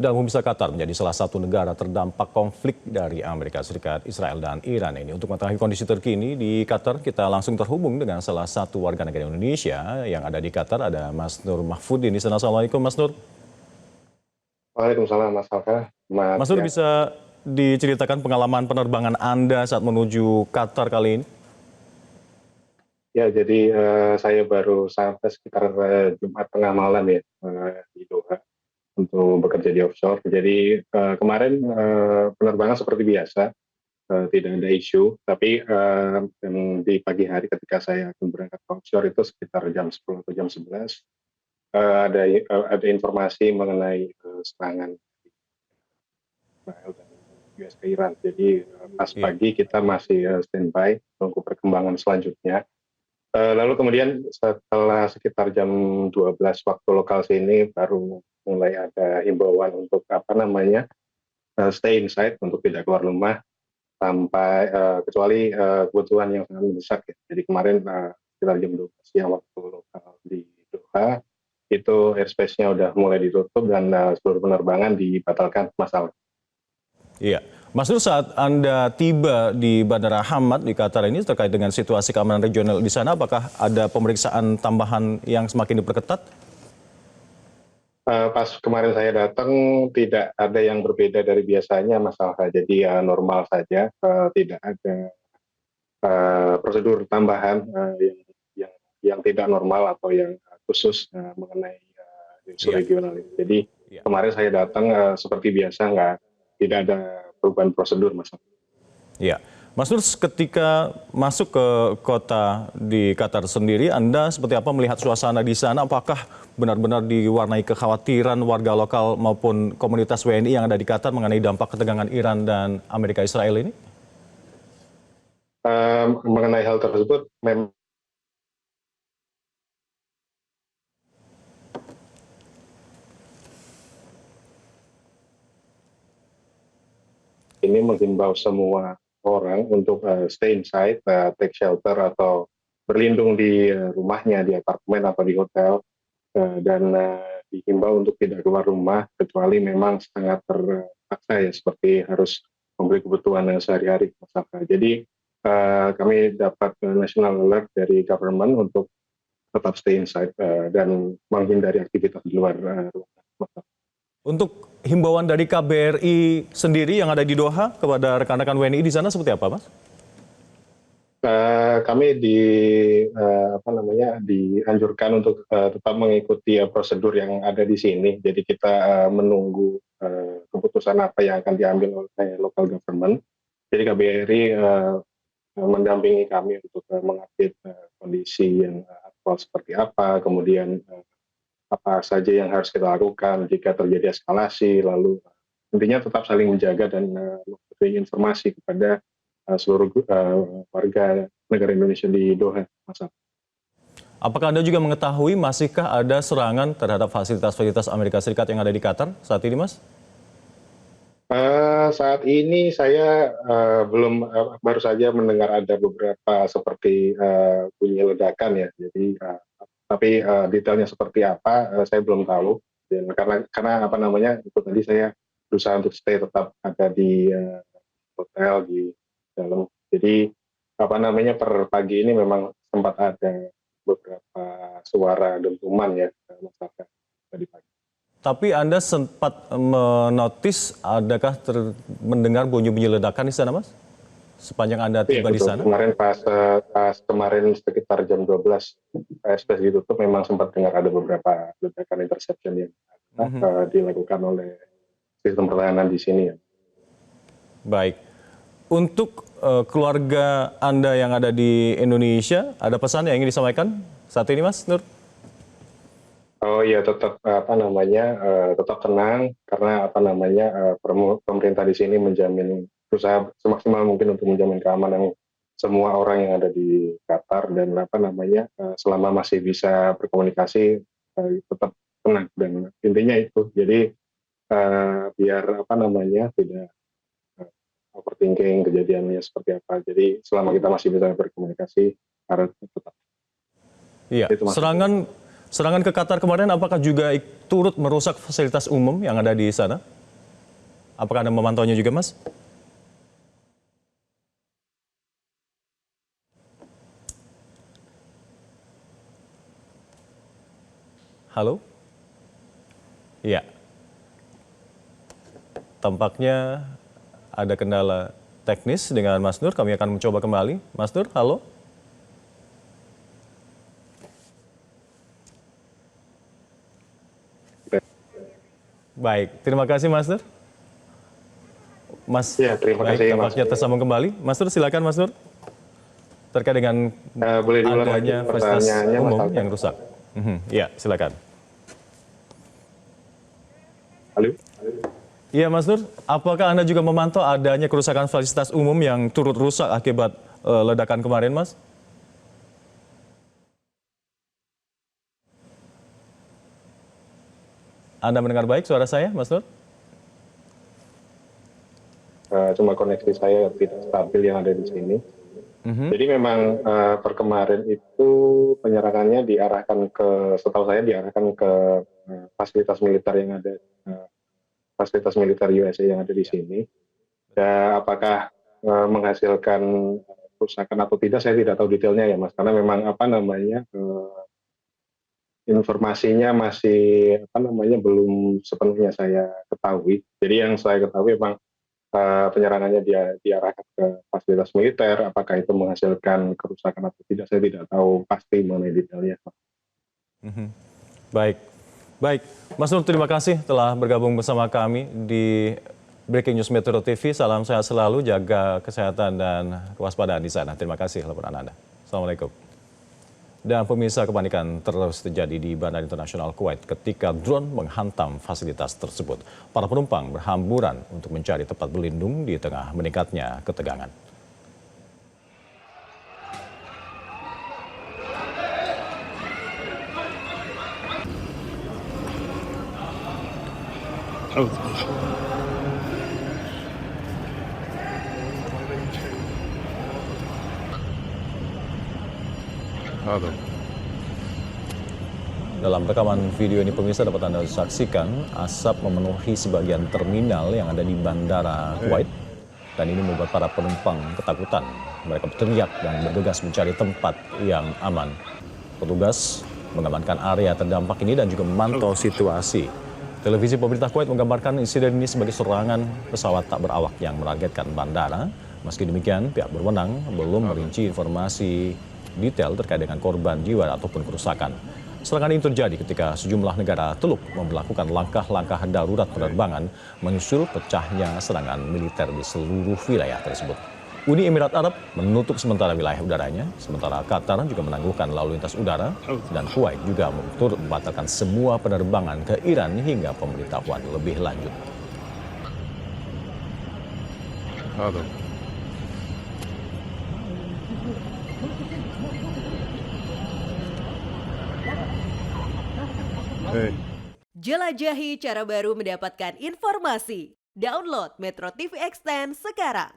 Dan pemirsa, Qatar menjadi salah satu negara terdampak konflik dari Amerika Serikat, Israel, dan Iran ini. Untuk mengetahui kondisi terkini di Qatar, kita langsung terhubung dengan salah satu warga negara Indonesia yang ada di Qatar, ada Mas Nur Mahfudin. Assalamualaikum Mas Nur. Waalaikumsalam Mas Alka. Mas Nur, bisa diceritakan pengalaman penerbangan Anda saat menuju Qatar kali ini? Ya, jadi saya baru sampai sekitar Jumat tengah malam ya di Doha untuk bekerja di offshore. Jadi kemarin penerbangan seperti biasa, tidak ada isu. Tapi di pagi hari ketika saya akan berangkat ke offshore itu sekitar jam 10 atau jam 11, ada informasi mengenai serangan Israel dan US ke Iran. Jadi pas Iya. pagi kita masih standby tunggu perkembangan selanjutnya. Lalu kemudian setelah sekitar jam 12 waktu lokal sini baru mulai ada himbauan untuk stay inside, untuk tidak keluar rumah sampai kecuali kebutuhan yang sangat mendesak ya. Jadi kemarin sekitar jam 12 siang waktu lokal di Doha itu airspace-nya udah mulai ditutup dan seluruh penerbangan dibatalkan, masalah. Iya. Mas Nur, saat Anda tiba di Bandara Hamad di Qatar ini terkait dengan situasi keamanan regional di sana, apakah ada pemeriksaan tambahan yang semakin diperketat? Pas kemarin saya datang tidak ada yang berbeda dari biasanya, masalah. Jadi normal saja, tidak ada prosedur tambahan yang tidak normal atau yang khusus mengenai isu Iya. regional ini. Jadi Iya. kemarin saya datang seperti biasa, tidak ada perubahan prosedur, Mas. Iya. Mas Nur, ketika masuk ke kota di Qatar sendiri, Anda seperti apa melihat suasana di sana? Apakah benar-benar diwarnai kekhawatiran warga lokal maupun komunitas WNI yang ada di Qatar mengenai dampak ketegangan Iran dan Amerika Israel ini? Mengenai hal tersebut, memang ini menghimbau semua orang untuk stay inside, take shelter atau berlindung di rumahnya, di apartemen atau di hotel, dan dihimbau untuk tidak keluar rumah kecuali memang sangat terpaksa ya, seperti harus membeli kebutuhan sehari-hari. Jadi kami dapat national alert dari government untuk tetap stay inside dan menghindari aktivitas di luar rumah. Untuk himbauan dari KBRI sendiri yang ada di Doha kepada rekan-rekan WNI di sana seperti apa, Mas? Kami dianjurkan untuk tetap mengikuti prosedur yang ada di sini. Jadi kita menunggu keputusan apa yang akan diambil oleh local government. Jadi KBRI mendampingi kami untuk mengupdate kondisi yang aktual seperti apa, kemudian apa saja yang harus kita lakukan jika terjadi eskalasi, lalu intinya tetap saling menjaga dan memberi informasi kepada seluruh warga negara Indonesia di Doha, Mas. Apakah Anda juga mengetahui masihkah ada serangan terhadap fasilitas-fasilitas Amerika Serikat yang ada di Qatar saat ini, Mas? Saat ini saya baru saja mendengar ada beberapa seperti bunyi ledakan ya. Jadi tapi detailnya seperti apa saya belum tahu. Dan karena itu tadi saya berusaha untuk stay tetap ada di hotel di dalam. Jadi per pagi ini memang sempat ada beberapa suara dentuman ya, masyarakat tadi pagi. Tapi Anda sempat menotis, adakah mendengar bunyi-bunyi ledakan di sana, Mas? Sepanjang Anda tiba di sana? Kemarin pas kemarin sekitar jam 12 airspace ditutup, memang sempat dengar ada beberapa ledakan interception yang dilakukan oleh sistem pertahanan di sini ya. Baik. Untuk keluarga Anda yang ada di Indonesia, ada pesan yang ingin disampaikan saat ini, Mas Nur? Oh iya, tetap tetap tenang, karena pemerintah di sini berusaha semaksimal mungkin untuk menjamin keamanan semua orang yang ada di Qatar, dan selama masih bisa berkomunikasi tetap tenang, dan intinya itu. Jadi biar tidak overthinking kejadiannya seperti apa. Jadi selama kita masih bisa berkomunikasi harus tetap. Iya, Serangan ke Qatar kemarin apakah juga turut merusak fasilitas umum yang ada di sana? Apakah Anda memantaunya juga, Mas? Halo? Iya. Tampaknya ada kendala teknis dengan Mas Nur. Kami akan mencoba kembali. Mas Nur, halo? Baik, terima kasih Mas Nur. Mas, Ya, terima baik, kasih, Mas. tampaknya tersambung kembali. Mas Nur, silakan Mas Nur. Terkait dengan Boleh diulang lagi adanya fasilitas pertanyaannya, Mas umum Alfred? yang rusak. Ya, silakan. Halo? Iya Mas Nur, apakah Anda juga memantau adanya kerusakan fasilitas umum yang turut rusak akibat ledakan kemarin, Mas? Anda mendengar baik suara saya, Mas Nur? Cuma koneksi saya tidak stabil yang ada di sini. Jadi memang per kemarin itu penyerangannya diarahkan ke, setahu saya diarahkan ke fasilitas militer yang ada, fasilitas militer USA yang ada di sini. Ya, apakah menghasilkan kerusakan atau tidak, saya tidak tahu detailnya ya, Mas. Karena memang apa namanya informasinya masih apa namanya belum sepenuhnya saya ketahui. Jadi yang saya ketahui memang penyerangannya diarahkan ke fasilitas militer, apakah itu menghasilkan kerusakan atau tidak, saya tidak tahu pasti mengenai detailnya. Baik, baik. Mas Nur, terima kasih telah bergabung bersama kami di Breaking News Metro TV. Salam sehat selalu, jaga kesehatan dan kewaspadaan di sana. Terima kasih laporan Anda. Assalamualaikum. Dan pemirsa, kepanikan terus terjadi di Bandara Internasional Kuwait ketika drone menghantam fasilitas tersebut. Para penumpang berhamburan untuk mencari tempat berlindung di tengah meningkatnya ketegangan. Dalam rekaman video ini pemirsa dapat Anda saksikan asap memenuhi sebagian terminal yang ada di Bandara Kuwait. Dan ini membuat para penumpang ketakutan. Mereka berteriak dan bergegas mencari tempat yang aman. Petugas mengamankan area terdampak ini dan juga memantau situasi. Televisi pemerintah Kuwait menggambarkan insiden ini sebagai serangan pesawat tak berawak yang menargetkan bandara. Meski demikian, pihak berwenang belum merinci informasi detail terkait dengan korban jiwa ataupun kerusakan. Serangan ini terjadi ketika sejumlah negara Teluk melakukan langkah-langkah darurat penerbangan menyusul pecahnya serangan militer di seluruh wilayah tersebut. Uni Emirat Arab menutup sementara wilayah udaranya, sementara Qatar juga menangguhkan lalu lintas udara, dan Kuwait juga turut membatalkan semua penerbangan ke Iran hingga pemberitahuan lebih lanjut. Jelajahi cara baru mendapatkan informasi. Download Metro TV Extend sekarang.